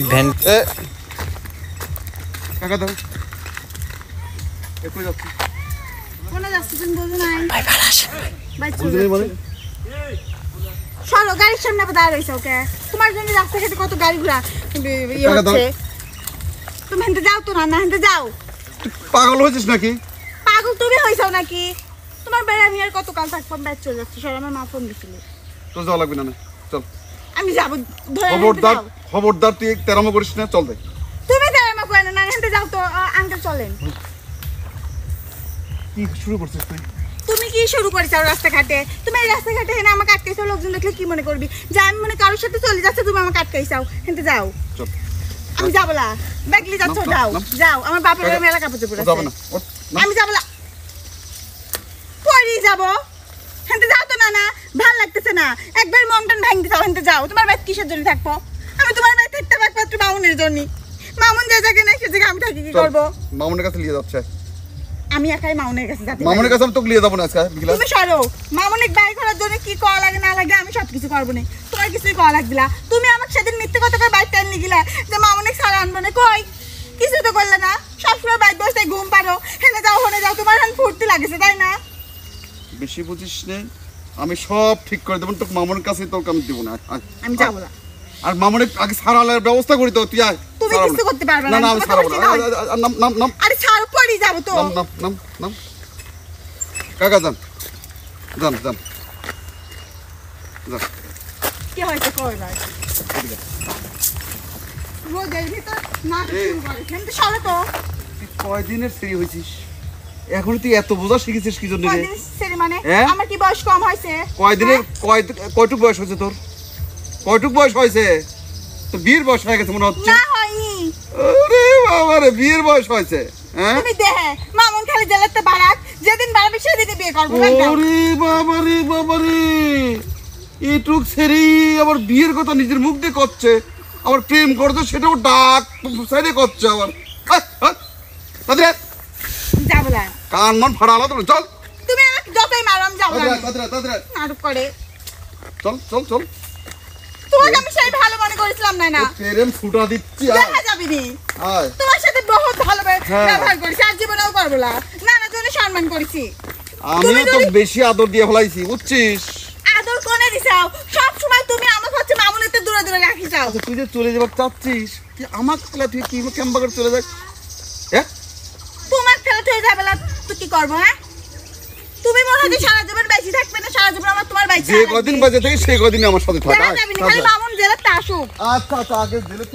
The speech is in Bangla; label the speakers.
Speaker 1: ভ্যান
Speaker 2: কাকা দাও একটু যাচ্ছি
Speaker 3: কোনে যাচ্ছ তুমি বুঝো নাই
Speaker 1: ভাই ভালো আসে
Speaker 3: ভাই
Speaker 2: বুঝলি মানে
Speaker 3: চলো গাড়ির সামনে দাঁড়ায় রইছো ওকে তোমার জন্য রাস্তাঘাটে কত গাড়ি ঘোড়া ইয়ে হচ্ছে তুমি হেনতে যাও তো না হেনতে যাও
Speaker 2: পাগল হয়েছিস নাকি
Speaker 3: পাগল তুমি হইছাও নাকি তোমার বেড়া আমি আর কত কাল থাকবো ব্যাচ চলে যাচ্ছে সর আমার মা ফোন দিছিল
Speaker 2: তোর যাওয়া লাগবে না চল
Speaker 3: আমি যাবো ধরে
Speaker 2: খবরদার তুই তেরামো করিস না চল দেখ
Speaker 3: তুমি যাই আমার কই না হেনতে যাও তো আঙ্কেল চলেন
Speaker 2: কি শুরু করছিস তুই
Speaker 3: তুমি কি শুরু করেছো রাস্তাঘাটে তুমি এই রাস্তাঘাটে হেনে আমাকে আটকাইছো লোকজন দেখলে কি মনে করবি যে আমি মনে কারোর সাথে চলে যাচ্ছে তুমি আমাকে আটকাইছাও হেনতে যাও
Speaker 2: চল
Speaker 3: আমি যাবো না ব্যাগলি যাচ্ছ যাও যাও আমার বাপের মেলা কাপড় চোপড়
Speaker 2: যাবো না
Speaker 3: আছে আমি যাবো না পরেই যাবো হেনতে যাও তো না ভাল লাগতেছে না একবার মন টন ভাঙতে যাও হেনতে যাও তোমার ব্যাগ কিসের জন্য থাকবো আমি তোমার ব্যাগ থাকতে একমাত্র মামুনের জন্য মামুন যে জায়গায় নেই সে জায়গায় আমি থাকি কি করবো
Speaker 2: মামুনের কাছে নিয়ে যাচ্ছে
Speaker 3: আমি একাই মামুনের কাছে যাচ্ছি
Speaker 2: মামুনের কাছে আমি তোকে নিয়ে যাবো না আজকে বিকেলে
Speaker 3: তুমি সরো মামুনিক বাই করার জন্য কি করা লাগে না লাগে আমি সবকিছু করবো না তোমার কিছুই করা লাগবে না তুমি আমাকে সেদিন মিথ্যে কথা করে বাইক টাইম নিয়ে যে মামুনিক সারা আনবো না কই কিছু তো করলে না সবসময় বাইক বসে ঘুম পারো হেনে যাও হনে যাও তোমার এখন ফুর্তি লাগেছে তাই না
Speaker 2: বেশি বুঝিস নে আমি সব ঠিক করে দেবো তোকে মামুনের কাছে তোকে আমি দেবো না
Speaker 3: আমি যাবো না
Speaker 2: আর মামুনের আগে সারালের ব্যবস্থা করি তো তুই আয়
Speaker 3: তুমি কিছু করতে পারবে
Speaker 2: না
Speaker 3: না
Speaker 2: না আমি সারাবো না নাম নাম নাম
Speaker 3: আরে ছাড় পড়ি যাবো তো
Speaker 2: নাম নাম নাম নাম কাকা যান যান যান যান
Speaker 3: কি হয়েছে কই ভাই
Speaker 2: এদিকে।
Speaker 3: রোদের ভিতর না শুরু করে কিন্তু সরো তো
Speaker 2: তুই কয়দিনের ফ্রি হয়েছিস এখন তুই এত বোঝা শিখেছিস কি জন্য রে
Speaker 3: কয়দিন সেরে মানে
Speaker 2: হ্যাঁ?
Speaker 3: আমার কি বয়স কম হয়েছে
Speaker 2: কয়দিনের কয়টুক বয়স হয়েছে তোর কয়টুক বয়স হয়েছে তোর বিয়ের বয়স হয়ে গেছে মনে হচ্ছে
Speaker 3: না হয়নি
Speaker 2: আরে বাবা রে বিয়ের বয়স হয়েছে হ্যাঁ
Speaker 3: তুমি দেহে মামুন খালি জেলাতে বারাক যেদিন বাড়াবে সেদিনই বিয়ে করবো
Speaker 2: ওরে বাবা রে এটুক ছেড়ে আবার বিয়ের কথা নিজের মুখ দিয়ে করছে আবার প্রেম করছে সেটাও ডাক সাইডে করছে আবার তাদের
Speaker 3: যাবো না
Speaker 2: কান মান ফাড়া আলাদা চল
Speaker 3: তুমি আমাকে যতই মারো আমি যাবো না
Speaker 2: তাদের
Speaker 3: নাটক করে
Speaker 2: চল চল চল
Speaker 3: তোমাকে আমি সেই ভালো মনে করেছিলাম না
Speaker 2: প্রেম ফুটা দিচ্ছি
Speaker 3: দেখা যাবে নি
Speaker 2: আয়
Speaker 3: তোমার সাথে বহুত ভালো
Speaker 2: হ্যাঁ।
Speaker 3: ব্যবহার করেছি আর জীবনেও করবো না নানা জন্য সম্মান করেছি
Speaker 2: আমিও তো বেশি আদর দিয়ে ফেলাইছি বুঝছিস
Speaker 3: আদর কোনে দিছাও সব সময় তুমি আমাকে হচ্ছে মামুনের তো দূরে দূরে রাখি যাও
Speaker 2: আচ্ছা তুই যে চলে যাবার চাচ্ছিস তুই আমার খেলা তুই কি কেমবা করে চলে যাক হ্যাঁ
Speaker 3: তোমার ফেলে হয়ে যাবে না তো কি করবো হ্যাঁ তুমি মনে হয় সারা জীবন বেশি থাকবে না সারা জীবন আমার তোমার বাইক
Speaker 2: যে কদিন বাজে থেকে সেই কদিন আমার সাথে থাক
Speaker 3: খালি মামুন জেলাতে আসুক
Speaker 2: আচ্ছা আচ্ছা আগে